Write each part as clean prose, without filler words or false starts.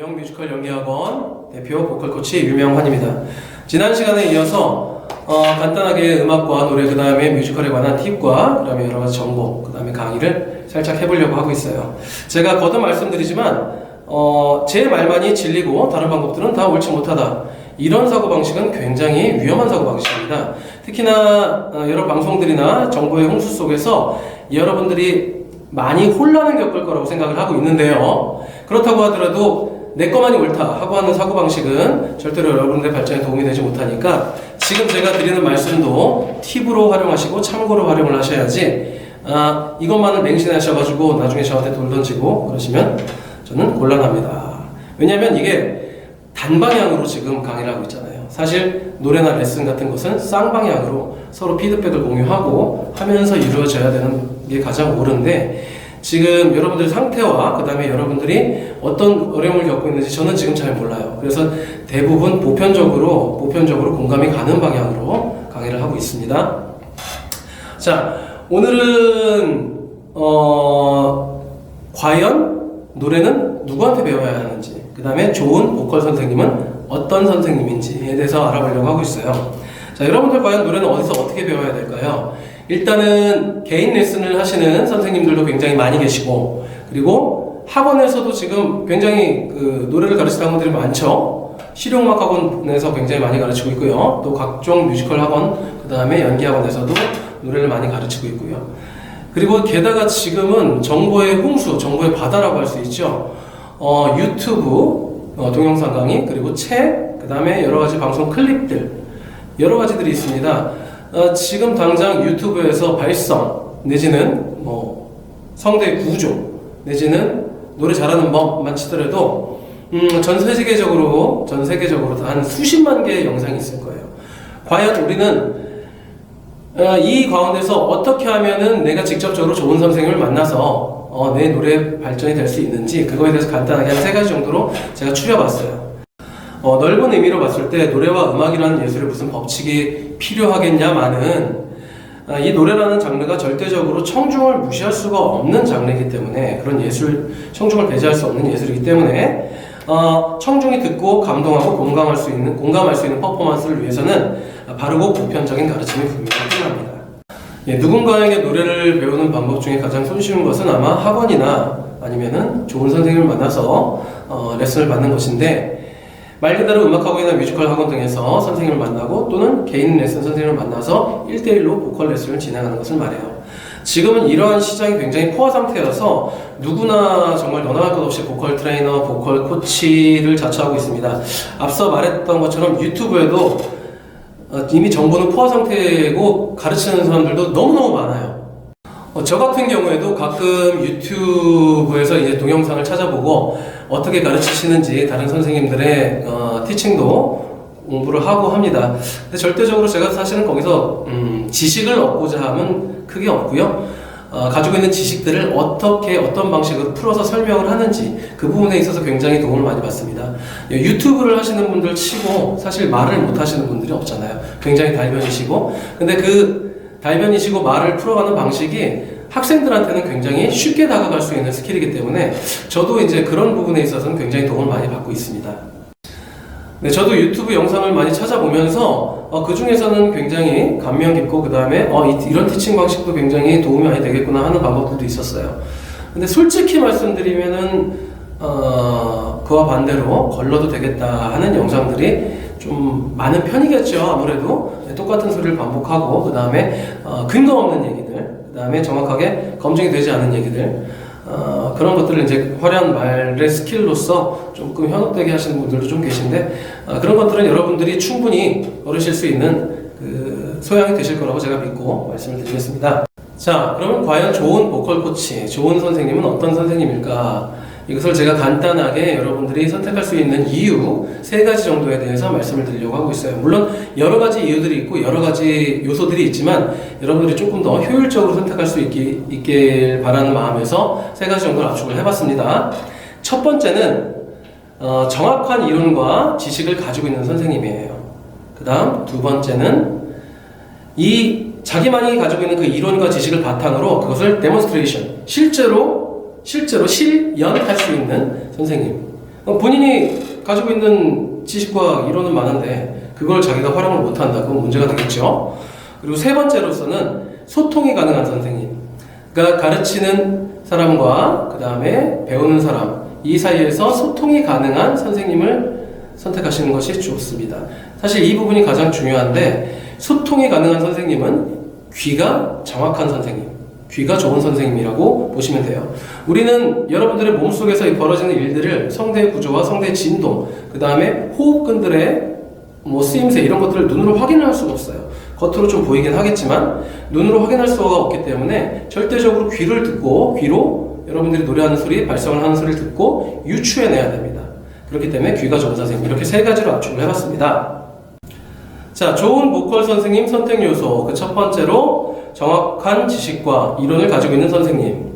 명뮤지컬 연기학원 대표 보컬 코치 유명환입니다. 지난 시간에 이어서 간단하게 음악과 노래, 그 다음에 뮤지컬에 관한 팁과 그 다음에 여러 가지 정보, 그 다음에 강의를 살짝 해보려고 하고 있어요. 제가 거듭 말씀드리지만 제 말만이 진리고 다른 방법들은 다 옳지 못하다. 이런 사고방식은 굉장히 위험한 사고방식입니다. 특히나 여러 방송들이나 정보의 홍수 속에서 여러분들이 많이 혼란을 겪을 거라고 생각을 하고 있는데요. 그렇다고 하더라도 내 것만이 옳다 하고 하는 사고방식은 절대로 여러분들의 발전에 도움이 되지 못하니까 지금 제가 드리는 말씀도 팁으로 활용하시고 참고로 활용을 하셔야지 이것만을 맹신하셔가지고 나중에 저한테 돌 던지고 그러시면 저는 곤란합니다. 왜냐하면 이게 단방향으로 지금 강의를 하고 있잖아요. 사실 노래나 레슨 같은 것은 쌍방향으로 서로 피드백을 공유하고 하면서 이루어져야 되는 게 가장 옳은데 지금 여러분들의 상태와 그 다음에 여러분들이 어떤 어려움을 겪고 있는지 저는 지금 잘 몰라요. 그래서 대부분 보편적으로 공감이 가는 방향으로 강의를 하고 있습니다. 자, 오늘은 과연 노래는 누구한테 배워야 하는지, 그 다음에 좋은 보컬 선생님은 어떤 선생님인지에 대해서 알아보려고 하고 있어요. 자, 여러분들 과연 노래는 어디서 어떻게 배워야 될까요? 일단은 개인 레슨을 하시는 선생님들도 굉장히 많이 계시고, 그리고 학원에서도 지금 굉장히 노래를 가르치는 학원들이 많죠. 실용음악 학원에서 굉장히 많이 가르치고 있고요. 또 각종 뮤지컬 학원, 그 다음에 연기 학원에서도 노래를 많이 가르치고 있고요. 그리고 게다가 지금은 정보의 홍수, 정보의 바다라고 할 수 있죠. 유튜브 동영상 강의, 그리고 책, 그 다음에 여러 가지 방송 클립들, 여러 가지들이 있습니다. 지금 당장 유튜브에서 발성, 내지는 성대 구조, 내지는 노래 잘하는 법만 치더라도 전 세계적으로 한 수십만 개의 영상이 있을 거예요. 과연 우리는 이 가운데서 어떻게 하면은 내가 직접적으로 좋은 선생님을 만나서 내 노래 발전이 될 수 있는지, 그거에 대해서 간단하게 한 3가지 정도로 제가 추려봤어요. 넓은 의미로 봤을 때 노래와 음악이라는 예술에 무슨 법칙이 필요하겠냐마는 이 노래라는 장르가 절대적으로 청중을 무시할 수가 없는 장르이기 때문에, 그런 청중을 배제할 수 없는 예술이기 때문에 청중이 듣고 감동하고 공감할 수 있는 퍼포먼스를 위해서는 바르고 보편적인 가르침이 분명히 필요합니다. 누군가에게 노래를 배우는 방법 중에 가장 손쉬운 것은 아마 학원이나 아니면은 좋은 선생님을 만나서 레슨을 받는 것인데, 말 그대로 음악학원이나 뮤지컬 학원 등에서 선생님을 만나고 또는 개인 레슨 선생님을 만나서 1대1로 보컬 레슨을 진행하는 것을 말해요. 지금은 이러한 시장이 굉장히 포화 상태여서 누구나 정말 너나 할 것 없이 보컬 트레이너, 보컬 코치를 자처하고 있습니다. 앞서 말했던 것처럼 유튜브에도 이미 정보는 포화 상태고 가르치는 사람들도 너무너무 많아요. 저 같은 경우에도 가끔 유튜브에서 이제 동영상을 찾아보고 어떻게 가르치시는지 다른 선생님들의 티칭도 공부를 하고 합니다. 근데 절대적으로 제가 사실은 거기서 지식을 얻고자 함은 크게 없고요. 가지고 있는 지식들을 어떤 방식으로 풀어서 설명을 하는지 그 부분에 있어서 굉장히 도움을 많이 받습니다. 유튜브를 하시는 분들 치고 사실 말을 못 하시는 분들이 없잖아요. 굉장히 달변이시고, 근데 그 달변이시고 말을 풀어가는 방식이 학생들한테는 굉장히 쉽게 다가갈 수 있는 스킬이기 때문에 저도 이제 그런 부분에 있어서는 굉장히 도움을 많이 받고 있습니다. 네, 저도 유튜브 영상을 많이 찾아보면서 그 중에서는 굉장히 감명 깊고, 그 다음에 이런 티칭 방식도 굉장히 도움이 많이 되겠구나 하는 방법들도 있었어요. 근데 솔직히 말씀드리면은 그와 반대로 걸러도 되겠다 하는 영상들이 좀 많은 편이겠죠. 아무래도 똑같은 소리를 반복하고, 그 다음에 근거 없는 얘기들, 그 다음에 정확하게 검증이 되지 않은 얘기들, 그런 것들을 이제 화려한 말의 스킬로서 조금 현혹되게 하시는 분들도 좀 계신데, 그런 것들은 여러분들이 충분히 어르실 수 있는 소양이 되실 거라고 제가 믿고 말씀을 드리겠습니다. 자, 그러면 과연 좋은 보컬 코치, 좋은 선생님은 어떤 선생님일까? 이것을 제가 간단하게 여러분들이 선택할 수 있는 이유 3가지 정도에 대해서 말씀을 드리려고 하고 있어요. 물론 여러 가지 이유들이 있고 여러 가지 요소들이 있지만 여러분들이 조금 더 효율적으로 선택할 수 있길 바라는 마음에서 3가지 정도를 압축을 해봤습니다. 첫 번째는 정확한 이론과 지식을 가지고 있는 선생님이에요. 그 다음 2번째는 자기만이 가지고 있는 그 이론과 지식을 바탕으로 그것을 데몬스트레이션, 실제로 실현할 수 있는 선생님. 본인이 가지고 있는 지식과 이론은 많은데 그걸 자기가 활용을 못한다. 그건 문제가 되겠죠. 그리고 세 번째로서는 소통이 가능한 선생님. 그러니까 가르치는 사람과 그 다음에 배우는 사람 이 사이에서 소통이 가능한 선생님을 선택하시는 것이 좋습니다. 사실 이 부분이 가장 중요한데 소통이 가능한 선생님은 귀가 정확한 선생님, 귀가 좋은 선생님이라고 보시면 돼요. 우리는 여러분들의 몸속에서 벌어지는 일들을 성대의 구조와 성대의 진동, 그 다음에 호흡근들의 쓰임새 이런 것들을 눈으로 확인을 할 수가 없어요. 겉으로 좀 보이긴 하겠지만 눈으로 확인할 수가 없기 때문에 절대적으로 귀를 듣고 귀로 여러분들이 노래하는 소리, 발성을 하는 소리를 듣고 유추해내야 됩니다. 그렇기 때문에 귀가 좋은 선생님 이렇게 세 가지로 압축을 해봤습니다. 자, 좋은 보컬 선생님 선택 요소 그 첫 번째로 정확한 지식과 이론을 가지고 있는 선생님.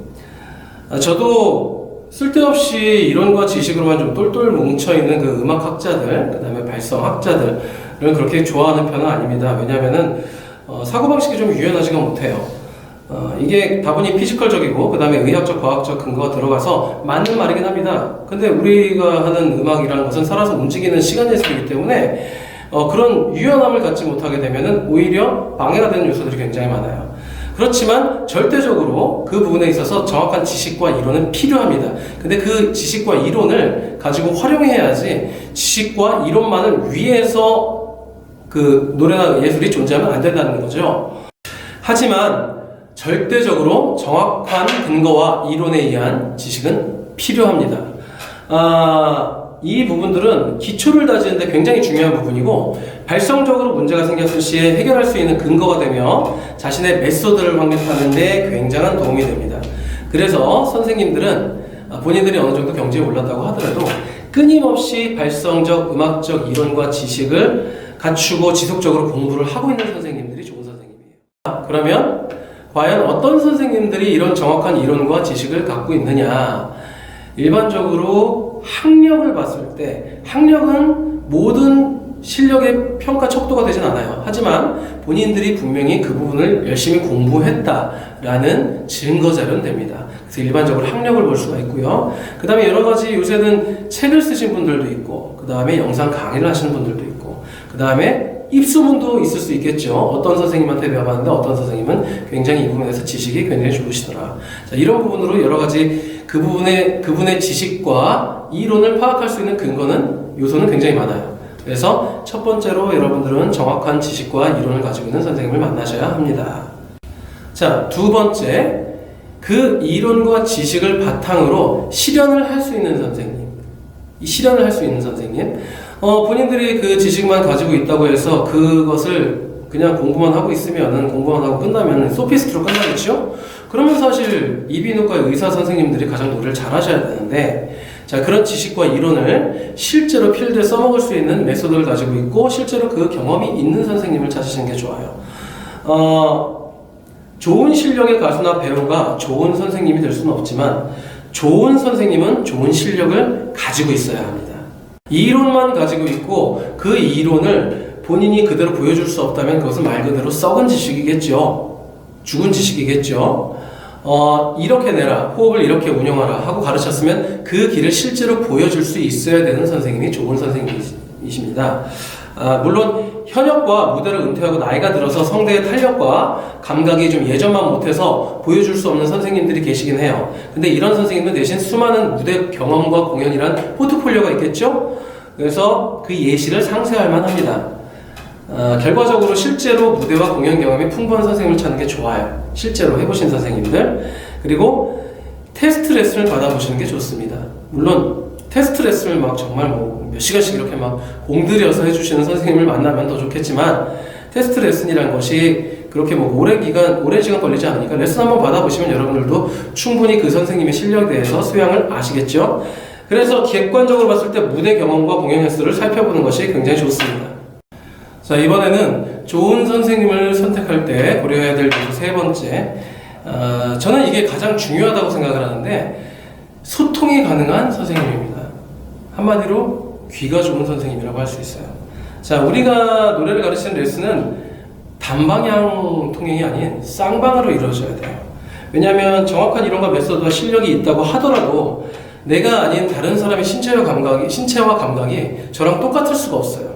저도 쓸데없이 이론과 지식으로만 좀 똘똘 뭉쳐있는 그 음악학자들, 그 다음에 발성학자들은 그렇게 좋아하는 편은 아닙니다. 왜냐하면은 사고방식이 좀 유연하지가 못해요. 이게 다분히 피지컬적이고 그 다음에 의학적, 과학적 근거가 들어가서 맞는 말이긴 합니다. 근데 우리가 하는 음악이라는 것은 살아서 움직이는 시간 예술이기 때문에 그런 유연함을 갖지 못하게 되면은 오히려 방해가 되는 요소들이 굉장히 많아요. 그렇지만 절대적으로 그 부분에 있어서 정확한 지식과 이론은 필요합니다. 근데 그 지식과 이론을 가지고 활용해야지 지식과 이론만을 위해서 그 노래나 예술이 존재하면 안 된다는 거죠. 하지만 절대적으로 정확한 근거와 이론에 의한 지식은 필요합니다. 이 부분들은 기초를 다지는데 굉장히 중요한 부분이고 발성적으로 문제가 생겼을 시에 해결할 수 있는 근거가 되며 자신의 메소드를 확립하는 데 굉장한 도움이 됩니다. 그래서 선생님들은 본인들이 어느 정도 경지에 올랐다고 하더라도 끊임없이 발성적, 음악적 이론과 지식을 갖추고 지속적으로 공부를 하고 있는 선생님들이 좋은 선생님이에요. 그러면 과연 어떤 선생님들이 이런 정확한 이론과 지식을 갖고 있느냐? 일반적으로 학력을 봤을 때 학력은 모든 실력의 평가 척도가 되진 않아요. 하지만 본인들이 분명히 그 부분을 열심히 공부했다라는 증거 자료는 됩니다. 그래서 일반적으로 학력을 볼 수가 있고요. 그 다음에 여러 가지 요새는 책을 쓰신 분들도 있고, 그 다음에 영상 강의를 하시는 분들도 있고, 그 다음에 입소문도 있을 수 있겠죠. 어떤 선생님한테 배워봤는데 어떤 선생님은 굉장히 이 부분에 대해서 지식이 굉장히 좋으시더라. 자, 이런 부분으로 여러 가지 그분의 지식과 이론을 파악할 수 있는 요소는 굉장히 많아요. 그래서 첫 번째로 여러분들은 정확한 지식과 이론을 가지고 있는 선생님을 만나셔야 합니다. 자, 두 번째, 그 이론과 지식을 바탕으로 실현을 할 수 있는 선생님. 이 실현을 할 수 있는 선생님. 본인들이 그 지식만 가지고 있다고 해서 그것을 그냥 공부만 하고 있으면은 공부만 하고 끝나면 소피스트로 끝나겠죠? 그러면 사실 이비인후과 의사 선생님들이 가장 노래를 잘 하셔야 되는데, 자, 그런 지식과 이론을 실제로 필드에 써먹을 수 있는 메소드를 가지고 있고 실제로 그 경험이 있는 선생님을 찾으시는 게 좋아요. 좋은 실력의 가수나 배우가 좋은 선생님이 될 수는 없지만 좋은 선생님은 좋은 실력을 가지고 있어야 합니다. 이론만 가지고 있고 그 이론을 본인이 그대로 보여줄 수 없다면 그것은 말 그대로 썩은 지식이겠죠. 죽은 지식이겠죠. 이렇게 내라, 호흡을 이렇게 운영하라 하고 가르쳤으면 그 길을 실제로 보여줄 수 있어야 되는 선생님이 좋은 선생님이십니다. 물론 현역과 무대를 은퇴하고 나이가 들어서 성대의 탄력과 감각이 좀 예전만 못해서 보여줄 수 없는 선생님들이 계시긴 해요. 근데 이런 선생님은 대신 수많은 무대 경험과 공연이란 포트폴리오가 있겠죠? 그래서 그 예시를 상쇄할 만합니다. 결과적으로 실제로 무대와 공연 경험이 풍부한 선생님을 찾는 게 좋아요. 실제로 해보신 선생님들. 그리고 테스트 레슨을 받아보시는 게 좋습니다. 물론 테스트 레슨을 막 정말 몇 시간씩 이렇게 막 공들여서 해주시는 선생님을 만나면 더 좋겠지만 테스트 레슨이란 것이 그렇게 오랜 시간 걸리지 않으니까 레슨 한번 받아보시면 여러분들도 충분히 그 선생님의 실력에 대해서 소양을 아시겠죠? 그래서 객관적으로 봤을 때 무대 경험과 공연 횟수를 살펴보는 것이 굉장히 좋습니다. 자, 이번에는 좋은 선생님을 선택할 때 고려해야 될 세 번째, 저는 이게 가장 중요하다고 생각을 하는데 소통이 가능한 선생님입니다. 한마디로 귀가 좋은 선생님이라고 할 수 있어요. 자, 우리가 노래를 가르치는 레슨은 단방향 통행이 아닌 쌍방으로 이루어져야 돼요. 왜냐하면 정확한 이론과 메소드와 실력이 있다고 하더라도 내가 아닌 다른 사람의 신체와 감각이 저랑 똑같을 수가 없어요.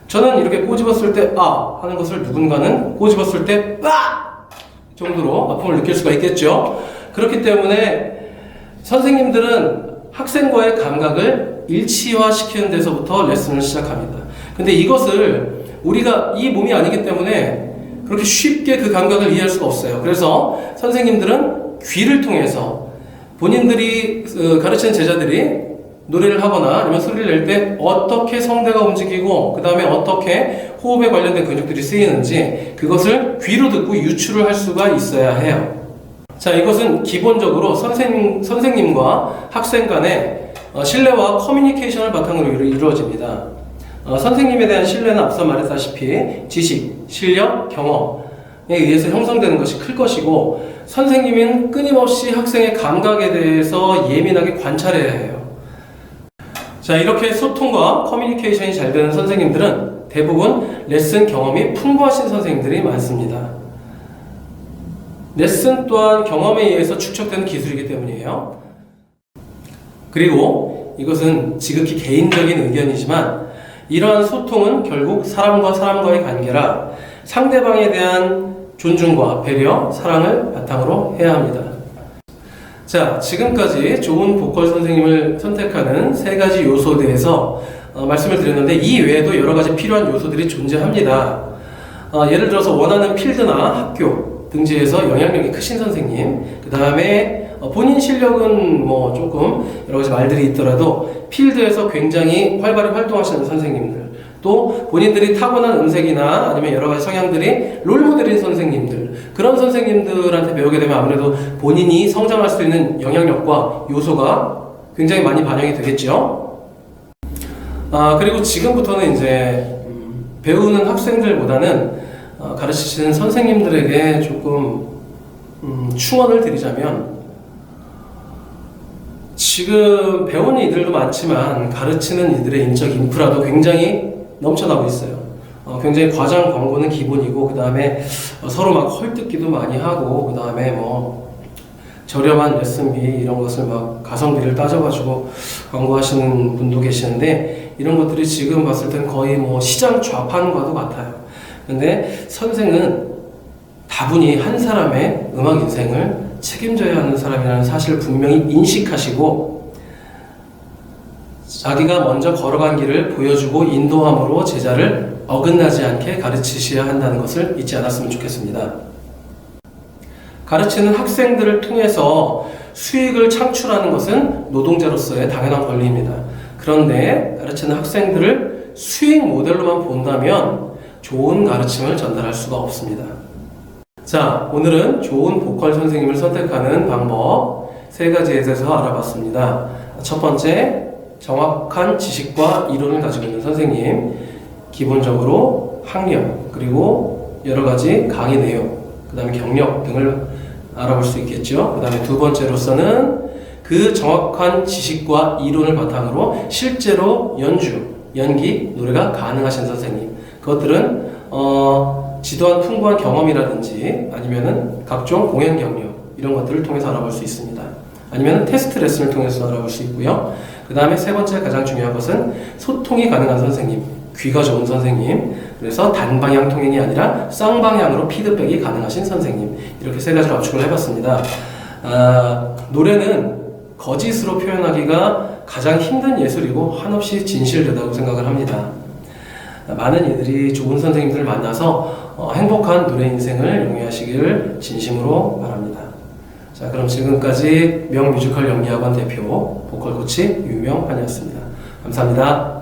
저는 이렇게 꼬집었을 때 아 하는 것을 누군가는 꼬집었을 때 아 정도로 아픔을 느낄 수가 있겠죠. 그렇기 때문에 선생님들은 학생과의 감각을 일치화시키는 데서부터 레슨을 시작합니다. 근데 이것을 우리가 이 몸이 아니기 때문에 그렇게 쉽게 그 감각을 이해할 수가 없어요. 그래서 선생님들은 귀를 통해서 본인들이 가르치는 제자들이 노래를 하거나 아니면 소리를 낼 때 어떻게 성대가 움직이고 그 다음에 어떻게 호흡에 관련된 근육들이 쓰이는지 그것을 귀로 듣고 유추를 할 수가 있어야 해요. 자, 이것은 기본적으로 선생님과 학생 간의 신뢰와 커뮤니케이션을 바탕으로 이루어집니다. 선생님에 대한 신뢰는 앞서 말했다시피 지식, 실력, 경험에 의해서 형성되는 것이 클 것이고 선생님은 끊임없이 학생의 감각에 대해서 예민하게 관찰해야 해요. 자, 이렇게 소통과 커뮤니케이션이 잘 되는 선생님들은 대부분 레슨 경험이 풍부하신 선생님들이 많습니다. 레슨 또한 경험에 의해서 축적되는 기술이기 때문이에요. 그리고 이것은 지극히 개인적인 의견이지만 이러한 소통은 결국 사람과 사람과의 관계라 상대방에 대한 존중과 배려, 사랑을 바탕으로 해야 합니다. 자, 지금까지 좋은 보컬 선생님을 선택하는 3가지 요소에 대해서 말씀을 드렸는데 이 외에도 여러 가지 필요한 요소들이 존재합니다. 예를 들어서 원하는 필드나 학교 등지에서 영향력이 크신 선생님, 그 다음에 본인 실력은 뭐 조금 여러 가지 말들이 있더라도 필드에서 굉장히 활발히 활동하시는 선생님들, 또 본인들이 타고난 음색이나 아니면 여러 가지 성향들이 롤모델인 선생님들, 그런 선생님들한테 배우게 되면 아무래도 본인이 성장할 수 있는 영향력과 요소가 굉장히 많이 반영이 되겠죠. 그리고 지금부터는 이제 배우는 학생들보다는 가르치시는 선생님들에게 조금 충언을 드리자면, 지금 배우는 이들도 많지만 가르치는 이들의 인적 인프라도 굉장히 넘쳐나고 있어요. 굉장히 과장 광고는 기본이고, 그 다음에 서로 막 헐뜯기도 많이 하고, 그 다음에 뭐 저렴한 레슨비 이런 것을 막 가성비를 따져가지고 광고하시는 분도 계시는데, 이런 것들이 지금 봤을 땐 거의 뭐 시장 좌판과도 같아요. 근데 선생은 다분히 한 사람의 음악 인생을 책임져야 하는 사람이라는 사실을 분명히 인식하시고, 자기가 먼저 걸어간 길을 보여주고 인도함으로 제자를 어긋나지 않게 가르치셔야 한다는 것을 잊지 않았으면 좋겠습니다. 가르치는 학생들을 통해서 수익을 창출하는 것은 노동자로서의 당연한 권리입니다. 그런데 가르치는 학생들을 수익 모델로만 본다면 좋은 가르침을 전달할 수가 없습니다. 자, 오늘은 좋은 보컬 선생님을 선택하는 방법 3가지에 대해서 알아봤습니다. 첫 번째, 정확한 지식과 이론을 가지고 있는 선생님, 기본적으로 학력, 그리고 여러 가지 강의 내용, 그 다음에 경력 등을 알아볼 수 있겠죠. 그 다음에 두 번째로서는 그 정확한 지식과 이론을 바탕으로 실제로 연기, 노래가 가능하신 선생님, 그것들은 지도한 풍부한 경험이라든지 아니면은 각종 공연 경력 이런 것들을 통해서 알아볼 수 있습니다. 아니면 테스트 레슨을 통해서 알아볼 수 있고요. 그 다음에 3번째 가장 중요한 것은 소통이 가능한 선생님, 귀가 좋은 선생님, 그래서 단방향 통행이 아니라 쌍방향으로 피드백이 가능하신 선생님, 이렇게 3가지를 압축을 해봤습니다. 노래는 거짓으로 표현하기가 가장 힘든 예술이고 한없이 진실되다고 생각을 합니다. 많은 이들이 좋은 선생님들을 만나서 행복한 노래 인생을 영위하시기를 진심으로 바랍니다. 자, 그럼 지금까지 명뮤지컬 연기학원 대표 보컬 코치 유명환이었습니다. 감사합니다.